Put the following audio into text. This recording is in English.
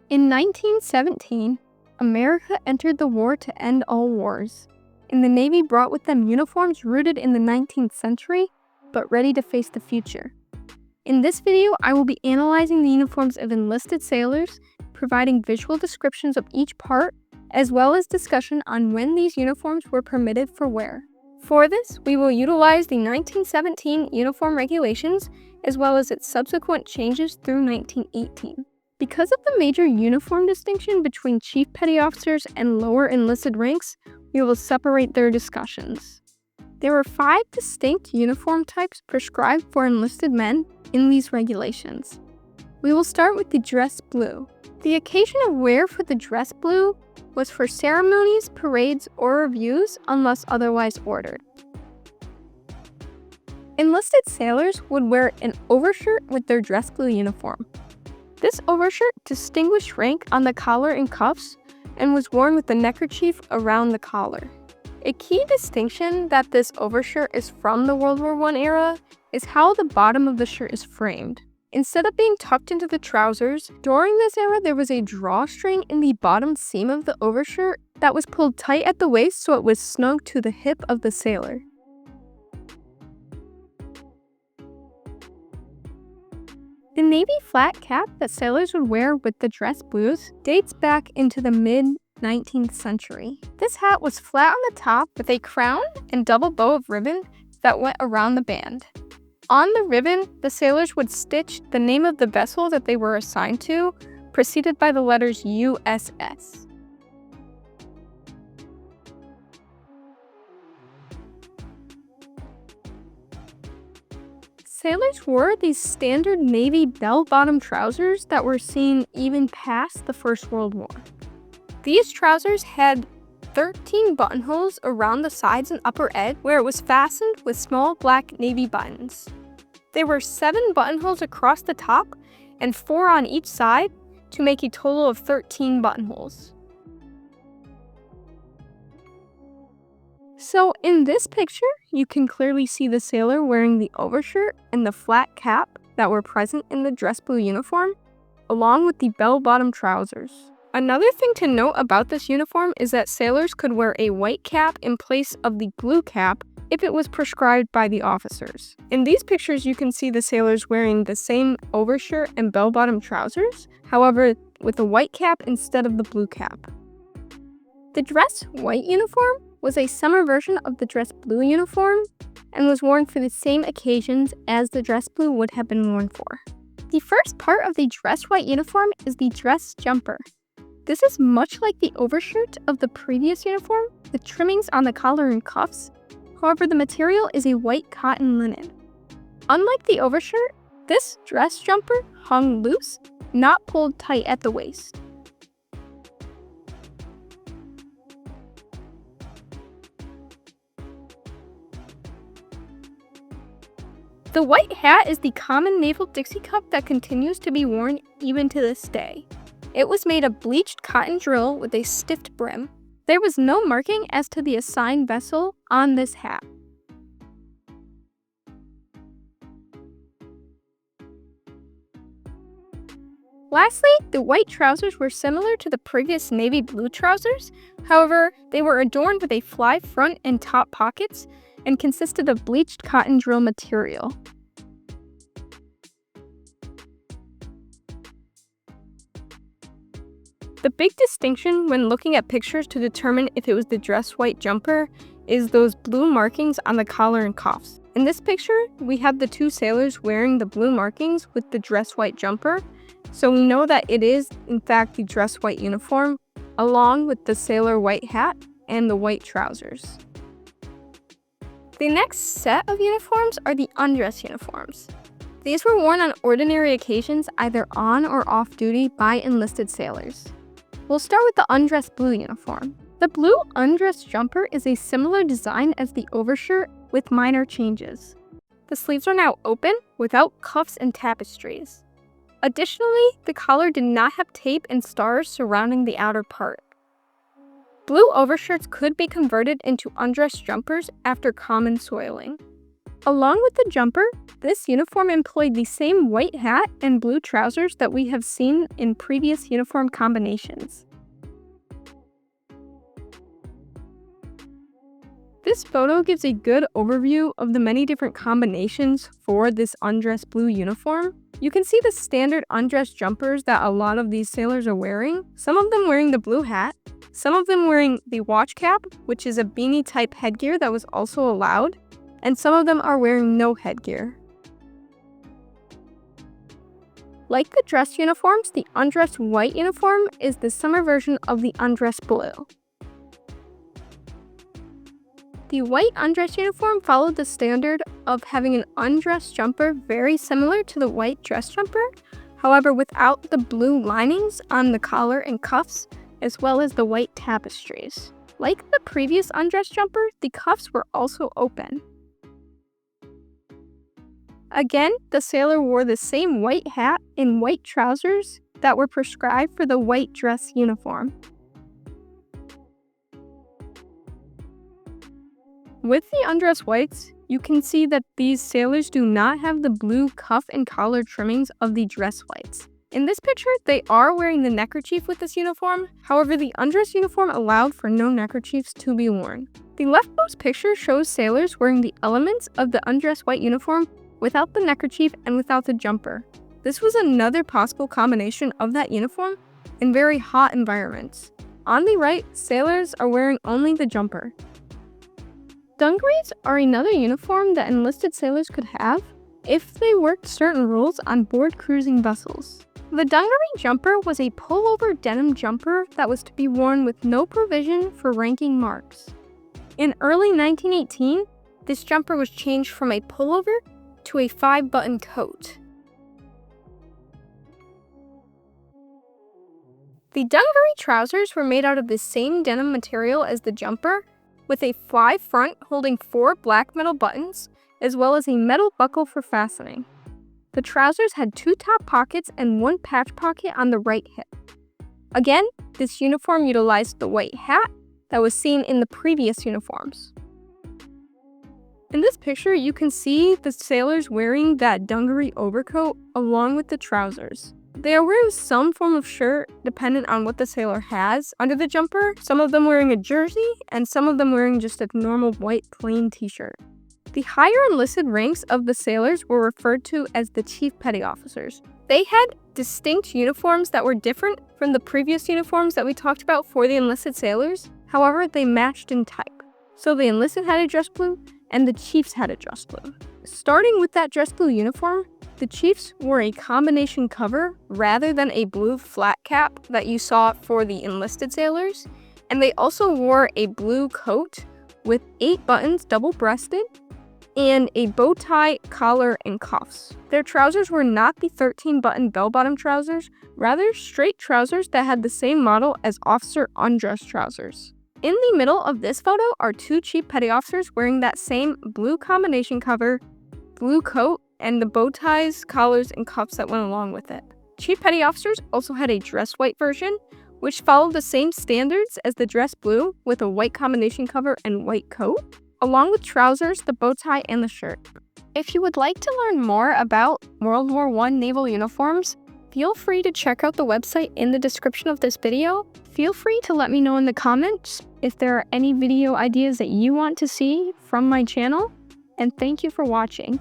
In 1917, America entered the war to end all wars, and the Navy brought with them uniforms rooted in the 19th century, but ready to face the future. In this video, I will be analyzing the uniforms of enlisted sailors, providing visual descriptions of each part, as well as discussion on when these uniforms were permitted for wear. For this, we will utilize the 1917 Uniform Regulations, as well as its subsequent changes through 1918. Because of the major uniform distinction between Chief Petty Officers and lower enlisted ranks, we will separate their discussions. There are 5 distinct uniform types prescribed for enlisted men in these regulations. We will start with the dress blue. The occasion of wear for the dress blue was for ceremonies, parades, or reviews unless otherwise ordered. Enlisted sailors would wear an overshirt with their dress blue uniform. This overshirt distinguished rank on the collar and cuffs and was worn with the neckerchief around the collar. A key distinction that this overshirt is from the World War I era is how the bottom of the shirt is framed. Instead of being tucked into the trousers, during this era there was a drawstring in the bottom seam of the overshirt that was pulled tight at the waist so it was snug to the hip of the sailor. The navy flat cap that sailors would wear with the dress blues dates back into the mid-19th century. This hat was flat on the top with a crown and double bow of ribbon that went around the band. On the ribbon, the sailors would stitch the name of the vessel that they were assigned to, preceded by the letters USS. Sailors wore these standard navy bell-bottom trousers that were seen even past the First World War. These trousers had 13 buttonholes around the sides and upper edge where it was fastened with small black navy buttons. There were 7 buttonholes across the top and 4 on each side to make a total of 13 buttonholes. So in this picture, you can clearly see the sailor wearing the overshirt and the flat cap that were present in the dress blue uniform, along with the bell-bottom trousers. Another thing to note about this uniform is that sailors could wear a white cap in place of the blue cap if it was prescribed by the officers. In these pictures, you can see the sailors wearing the same overshirt and bell-bottom trousers, however, with a white cap instead of the blue cap. The dress white uniform was a summer version of the dress blue uniform and was worn for the same occasions as the dress blue would have been worn for. The first part of the dress white uniform is the dress jumper. This is much like the overshirt of the previous uniform, with trimmings on the collar and cuffs. However, the material is a white cotton linen. Unlike the overshirt, this dress jumper hung loose, not pulled tight at the waist. The white hat is the common naval Dixie cup that continues to be worn even to this day. It was made of bleached cotton drill with a stiff brim. There was no marking as to the assigned vessel on this hat. Lastly, the white trousers were similar to the previous navy blue trousers. However, they were adorned with a fly front and top pockets and consisted of bleached cotton drill material. The big distinction when looking at pictures to determine if it was the dress white jumper is those blue markings on the collar and cuffs. In this picture, we have the 2 sailors wearing the blue markings with the dress white jumper, so we know that it is in fact the dress white uniform, along with the sailor white hat and the white trousers. The next set of uniforms are the undress uniforms. These were worn on ordinary occasions either on or off duty by enlisted sailors. We'll start with the undress blue uniform. The blue undress jumper is a similar design as the overshirt with minor changes. The sleeves are now open without cuffs and tapestries. Additionally, the collar did not have tape and stars surrounding the outer part. Blue overshirts could be converted into undress jumpers after common soiling. Along with the jumper, this uniform employed the same white hat and blue trousers that we have seen in previous uniform combinations. This photo gives a good overview of the many different combinations for this undress blue uniform. You can see the standard undress jumpers that a lot of these sailors are wearing, some of them wearing the blue hat, some of them wearing the watch cap, which is a beanie type headgear that was also allowed, and some of them are wearing no headgear. Like the dress uniforms, the Undress White uniform is the summer version of the Undress Blue. The white undress uniform followed the standard of having an undress jumper very similar to the white dress jumper, however without the blue linings on the collar and cuffs, as well as the white tapestries. Like the previous undress jumper, the cuffs were also open. Again, the sailor wore the same white hat and white trousers that were prescribed for the white dress uniform. With the undress whites, you can see that these sailors do not have the blue cuff and collar trimmings of the dress whites. In this picture, they are wearing the neckerchief with this uniform, however the undress uniform allowed for no neckerchiefs to be worn. The leftmost picture shows sailors wearing the elements of the undress white uniform without the neckerchief and without the jumper. This was another possible combination of that uniform in very hot environments. On the right, sailors are wearing only the jumper. Dungarees are another uniform that enlisted sailors could have if they worked certain rules on board cruising vessels. The dungaree jumper was a pullover denim jumper that was to be worn with no provision for ranking marks. In early 1918, this jumper was changed from a pullover to a 5-button coat. The dungaree trousers were made out of the same denim material as the jumper, with a fly front holding 4 black metal buttons, as well as a metal buckle for fastening. The trousers had 2 top pockets and 1 patch pocket on the right hip. Again, this uniform utilized the white hat that was seen in the previous uniforms. In this picture, you can see the sailors wearing that dungaree overcoat along with the trousers. They are wearing some form of shirt dependent on what the sailor has under the jumper, some of them wearing a jersey and some of them wearing just a normal white plain t-shirt. The higher enlisted ranks of the sailors were referred to as the chief petty officers. They had distinct uniforms that were different from the previous uniforms that we talked about for the enlisted sailors, however they matched in type. So the enlisted had a dress blue and the chiefs had a dress blue. Starting with that dress blue uniform, the chiefs wore a combination cover rather than a blue flat cap that you saw for the enlisted sailors, and they also wore a blue coat with 8 buttons double-breasted and a bow tie, collar, and cuffs. Their trousers were not the 13-button bell-bottom trousers, rather straight trousers that had the same model as officer undress trousers. In the middle of this photo are 2 chief petty officers wearing that same blue combination cover, blue coat, and the bow ties, collars, and cuffs that went along with it. Chief petty officers also had a dress white version, which followed the same standards as the dress blue with a white combination cover and white coat, along with trousers, the bow tie, and the shirt. If you would like to learn more about World War I naval uniforms, feel free to check out the website in the description of this video. Feel free to let me know in the comments if there are any video ideas that you want to see from my channel, and thank you for watching.